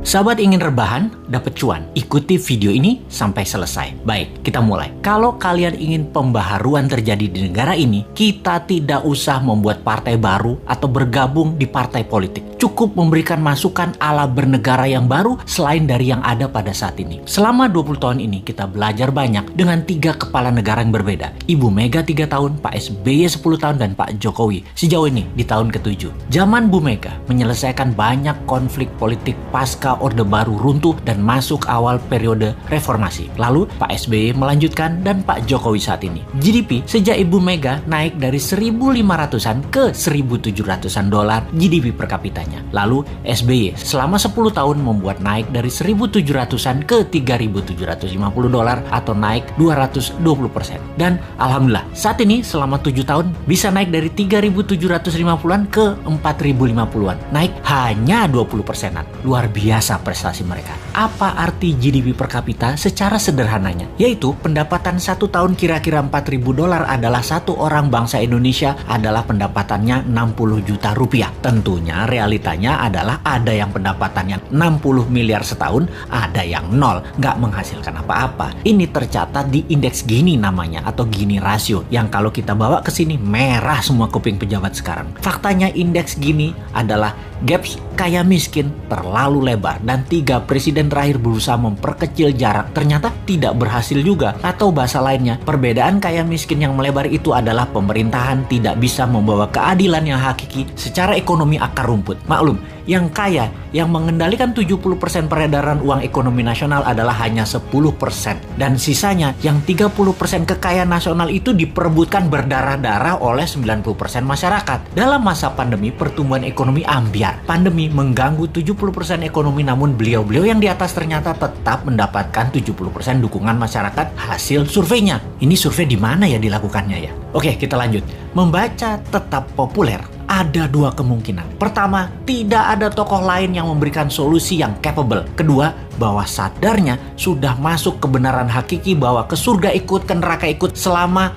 Sahabat ingin rebahan, dapat cuan? Ikuti video ini sampai selesai. Baik, kita mulai. Kalau kalian ingin pembaharuan terjadi di negara ini, kita tidak usah membuat partai baru atau bergabung di partai politik. Cukup memberikan masukan ala bernegara yang baru selain dari yang ada pada saat ini. Selama 20 tahun ini kita belajar banyak dengan 3 kepala negara yang berbeda. Ibu Mega 3 tahun, Pak SBY 10 tahun, dan Pak Jokowi sejauh ini di tahun ke-7. Zaman Bu Mega menyelesaikan banyak konflik politik pasca Orde Baru runtuh dan masuk awal periode reformasi. Lalu Pak SBY melanjutkan dan Pak Jokowi saat ini. GDP sejak Ibu Mega naik dari 1.500-an ke 1.700-an dolar GDP per kapitanya. Lalu SBY selama 10 tahun membuat naik dari 1.700-an ke 3.750 dolar atau naik 220%. Dan alhamdulillah saat ini selama 7 tahun bisa naik dari 3.750-an ke 4.050-an. Naik hanya 20%-an. Luar biasa prestasi mereka. Apa arti GDP per kapita secara sederhananya? Yaitu pendapatan 1 tahun kira-kira 4.000 dolar adalah satu orang bangsa Indonesia adalah pendapatannya 60 juta rupiah. Tentunya realitanya adalah ada yang pendapatannya 60 miliar setahun, ada yang nol, nggak menghasilkan apa-apa. Ini tercatat di indeks Gini namanya atau Gini rasio yang kalau kita bawa ke sini merah semua kuping pejabat sekarang. Faktanya indeks Gini adalah gaps kaya miskin terlalu lebar dan 3 presiden terakhir berusaha memperkecil jarak ternyata tidak berhasil juga. Atau bahasa lainnya, perbedaan kaya miskin yang melebar itu adalah pemerintahan tidak bisa membawa keadilan yang hakiki secara ekonomi akar rumput. Maklum, yang kaya, yang mengendalikan 70% peredaran uang ekonomi nasional adalah hanya 10%. Dan sisanya, yang 30% kekayaan nasional itu diperebutkan berdarah-darah oleh 90% masyarakat. Dalam masa pandemi, pertumbuhan ekonomi ambyar. Pandemi mengganggu 70% ekonomi, namun beliau-beliau yang di atas ternyata tetap mendapatkan 70% dukungan masyarakat hasil surveinya. Ini survei di mana ya dilakukannya ya? Oke, kita lanjut. Membaca tetap populer. Ada 2 kemungkinan. Pertama, tidak ada tokoh lain yang memberikan solusi yang capable. Kedua, bahwa sadarnya sudah masuk kebenaran hakiki bahwa ke surga ikut, ke neraka ikut selama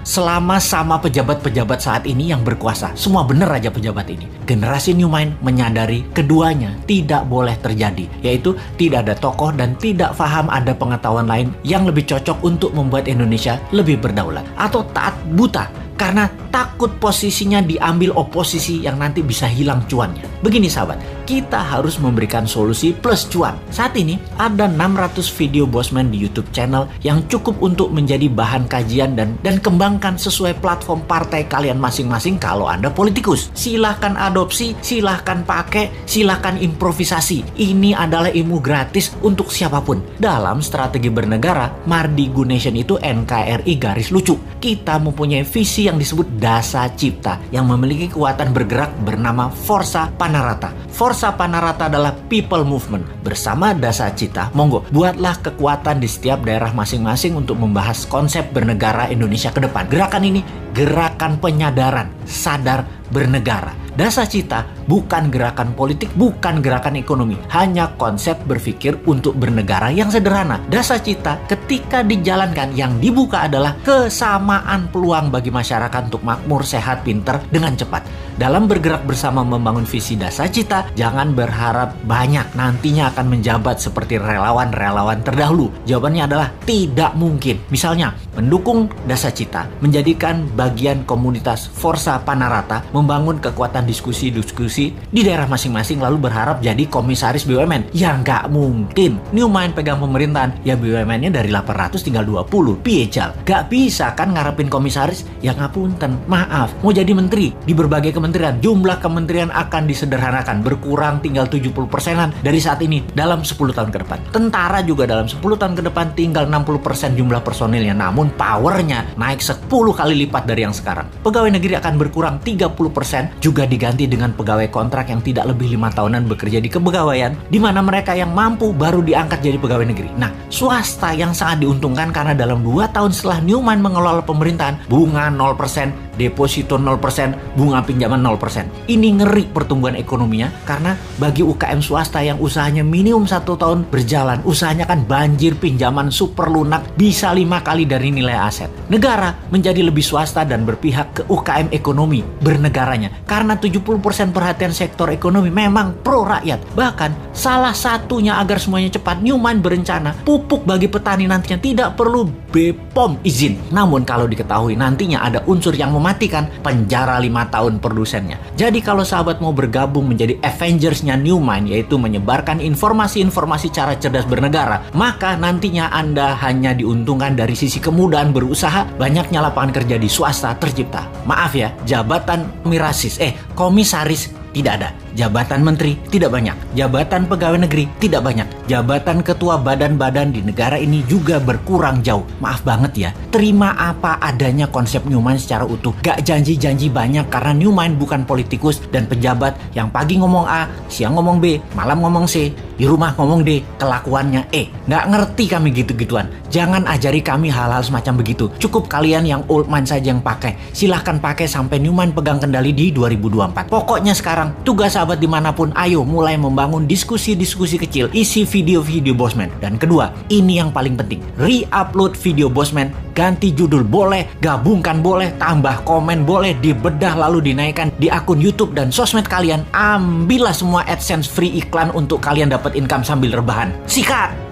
sama pejabat-pejabat saat ini yang berkuasa. Semua benar aja pejabat ini. Generasi New Mind menyadari keduanya tidak boleh terjadi, yaitu tidak ada tokoh dan tidak paham ada pengetahuan lain yang lebih cocok untuk membuat Indonesia lebih berdaulat. Atau taat buta karena takut posisinya diambil oposisi yang nanti bisa hilang cuannya. Begini sahabat, kita harus memberikan solusi plus cuan. Saat ini ada 600 video Bosman di YouTube channel yang cukup untuk menjadi bahan kajian dan kembangkan sesuai platform partai kalian masing-masing kalau Anda politikus. Silahkan adopsi, silahkan pakai, silahkan improvisasi. Ini adalah ilmu gratis untuk siapapun. Dalam strategi bernegara, Mardi Gunation itu NKRI garis lucu. Kita mempunyai visi yang disebut Dasa Cipta yang memiliki kekuatan bergerak bernama Forza Panarata. Forza Panarata adalah people movement. Bersama Dasa Cipta, monggo buatlah kekuatan di setiap daerah masing-masing untuk membahas konsep bernegara Indonesia ke depan. Gerakan ini gerakan penyadaran, sadar bernegara. Dasa Cipta bukan gerakan politik, bukan gerakan ekonomi, hanya konsep berpikir untuk bernegara yang sederhana. Dasa Cipta ketika dijalankan yang dibuka adalah kesamaan peluang bagi masyarakat untuk makmur, sehat, pinter dengan cepat. Dalam bergerak bersama membangun visi Dasa Cipta, jangan berharap banyak nantinya akan menjabat seperti relawan-relawan terdahulu. Jawabannya adalah tidak mungkin. Misalnya, mendukung Dasa Cipta, menjadikan bagian komunitas Forza Panarata, membangun kekuatan diskusi-diskusi di daerah masing-masing lalu berharap jadi komisaris BUMN. Ya nggak mungkin. New Mind pegang pemerintahan, ya BUMN-nya dari 800 tinggal 20. Piejal. Nggak bisa kan ngarepin komisaris? Ya ngapunten, maaf. Mau jadi menteri di berbagai kementerian, jumlah kementerian akan disederhanakan, berkurang tinggal 70%-an dari saat ini dalam 10 tahun ke depan. Tentara juga dalam 10 tahun ke depan tinggal 60% jumlah personilnya, namun powernya naik 10 kali lipat dari yang sekarang. Pegawai negeri akan berkurang 30%, juga diganti dengan pegawai kontrak yang tidak lebih 5 tahunan bekerja di kepegawaian, di mana mereka yang mampu baru diangkat jadi pegawai negeri. Nah, swasta yang sangat diuntungkan karena dalam 2 tahun setelah New Mind mengelola pemerintahan, bunga 0%, deposito 0%, bunga pinjaman 0%. Ini ngeri pertumbuhan ekonominya karena bagi UKM swasta yang usahanya minimum 1 tahun berjalan, usahanya kan banjir pinjaman super lunak bisa 5 kali dari nilai aset. Negara menjadi lebih swasta dan berpihak ke UKM ekonomi bernegaranya karena 70% perhatian sektor ekonomi memang pro rakyat. Bahkan salah satunya agar semuanya cepat, Newmont berencana pupuk bagi petani nantinya tidak perlu BPOM izin. Namun kalau diketahui nantinya ada unsur yang mematikan, penjara 5 tahun produsennya. Jadi kalau sahabat mau bergabung menjadi Avengers-nya Newmont, yaitu menyebarkan informasi-informasi cara cerdas bernegara, maka nantinya Anda hanya diuntungkan dari sisi kemudahan berusaha, banyaknya lapangan kerja di swasta tercipta. Maaf ya, jabatan komisaris tidak ada. Jabatan menteri tidak banyak. Jabatan pegawai negeri tidak banyak. Jabatan ketua badan-badan di negara ini juga berkurang jauh. Maaf banget ya, terima apa adanya konsep Newmont secara utuh. Gak janji-janji banyak karena Newmont bukan politikus dan pejabat yang pagi ngomong A, siang ngomong B, malam ngomong C, di rumah ngomong D, kelakuannya E. Gak ngerti kami gitu-gituan. Jangan ajari kami hal-hal semacam begitu. Cukup kalian yang old mind saja yang pakai. Silahkan pakai sampai Newmont pegang kendali di 2024. Pokoknya sekarang tugas sahabat dimanapun, ayo mulai membangun diskusi-diskusi kecil, isi video-video Bosman. Dan kedua, ini yang paling penting, re-upload video Bosman, ganti judul boleh, gabungkan boleh, tambah komen boleh, dibedah lalu dinaikkan di akun YouTube dan sosmed kalian. Ambillah semua AdSense free iklan untuk kalian dapat income sambil rebahan. Sikat!